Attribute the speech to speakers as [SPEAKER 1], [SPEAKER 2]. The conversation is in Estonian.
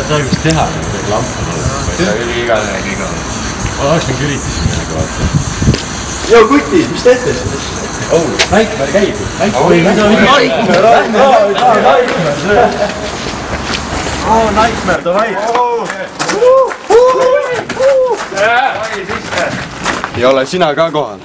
[SPEAKER 1] tarvis teha, midagi lamp on olemas.
[SPEAKER 2] see oli igale nii kaua.
[SPEAKER 1] Ma oleks mingi üritus midagi vaata.
[SPEAKER 3] Joo, kuti, mis teete siis?
[SPEAKER 1] Naikmäär käib.
[SPEAKER 3] Naikmäär, davai!
[SPEAKER 2] ei ole sina ka kohal?